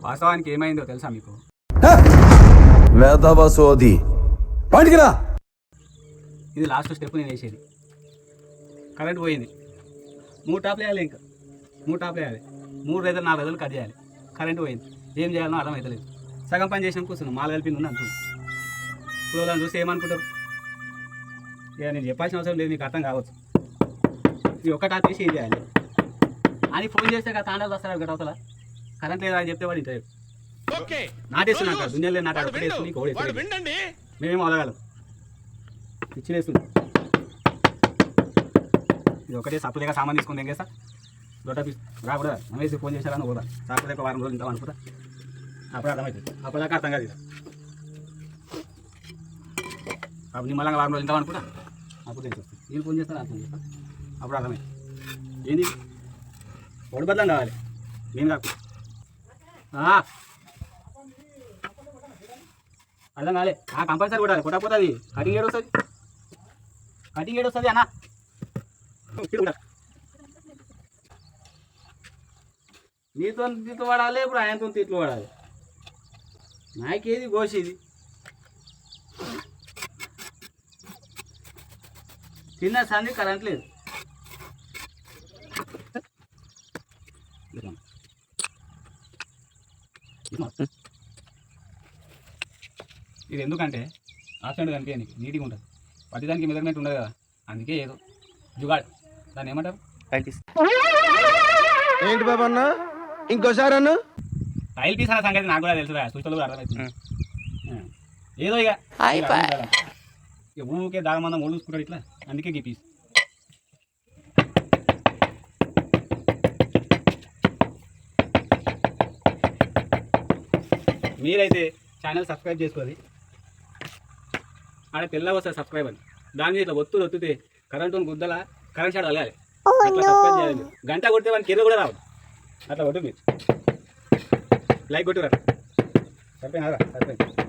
వాస్తవానికి ఏమైందో తెలుసా మీకు? వేదవ సోది బయటికి రా. ఇది లాస్ట్ స్టెప్ నేను వేసేది. కరెంట్ పోయింది, 3 టాప్లు వేయాలి, ఇంకా 3 టాప్లు వేయాలి, 3 రైతులు 4 రైతులు కట్ చేయాలి. కరెంట్ పోయింది, ఏం చేయాలో అర్థం అవుతలేదు. సగం పని చేసిన కూర్చున్నాం, మాల కలిపింది ఉంది అంటుంది. ఇప్పుడు వాళ్ళని చూస్తే ఏమనుకుంటారు? ఇక నేను చెప్పాల్సిన అవసరం లేదు, మీకు అర్థం కావచ్చు. ఇది ఒక్క టాప్ చేసి ఏం చేయాలి అని ఫోన్ చేస్తే తాండాలు వస్తాడు గడవతల. కరెంట్ లేదా అని చెప్తే వాడు ఇంటర్ నాటేస్తున్నాక దునియాలో నాటాడు ఒకటేస్తుంది, మేమేమో అలగాలం ఇచ్చినేస్తుంది. ఇది ఒకటే సప్పులేక సామాన్ తీసుకుంది ఏం చేస్తా దొడ్డ పీస్ రాకూడదా నమ్మేసి ఫోన్ చేశారని పోదా రాకపోతే ఒక వారం రోజులు ఇంటాం అనుకుంటా. అప్పుడు అర్థమవుతుంది, అప్పటిదాకా అర్థం కాదు. అప్పుడు నిమ్మలంగా వారం రోజులు ఇంటాం అనుకుంటా. అప్పుడు తెలిసి వస్తుంది, నేను ఫోన్ చేస్తాను అర్థం చేస్తా. అప్పుడు అర్థమైంది ఏంది ఒడి బదలం కావాలి, నేను కాకు అర్థం కాలే. కంపల్సరీ కొట్టాలి, కొట్టకపోతుంది కటింగ్ ఏడు వస్తుంది, కటింగ్ ఏడు వస్తుంది అన్న. నీతో వాడాలి, ఇప్పుడు ఆయనతో తిట్లు వాడాలి. నాకేది గోషిది తిన్న సంది కరెంట్ లేదు. ఇది ఎందుకంటే ఆప్షన్ కనిపించండి, నీట్గా ఉంటుంది. ప్రతిదానికి మెజర్మెంట్ ఉండదు కదా, అందుకే ఏదో జుగాడ్ దాన్ని ఏమంటారు ఏంటి బాబా అన్న ఇంకోసారి అన్న టైల్ పీస్ అన్న సంగతి నాకు కూడా తెలుసు, సూచనలు కూడా అర్థమవుతుంది. ఏదో ఇక ఊరికే దాగమందం ఓడి చూసుకుంటాడు ఇట్లా, అందుకే ఈ పీస్. మీరైతే ఛానల్ సబ్స్క్రైబ్ చేసుకోవాలి, ఆడ తెల్ల వస్తుంది సబ్స్క్రైబ్ అని, దాని మీద ఇట్లా ఒత్తుతే కరెంటు గుద్దల కరెంట్ షాట్ అలగాలి. అట్లా సబ్స్క్రైబ్ చేయాలి. గంట కొడితే వానికి కింద కూడా రావద్దు, అట్లా కొట్టు మీరు. లైక్ కొట్టురా, సరిపోయినారా? సరిపోయింది.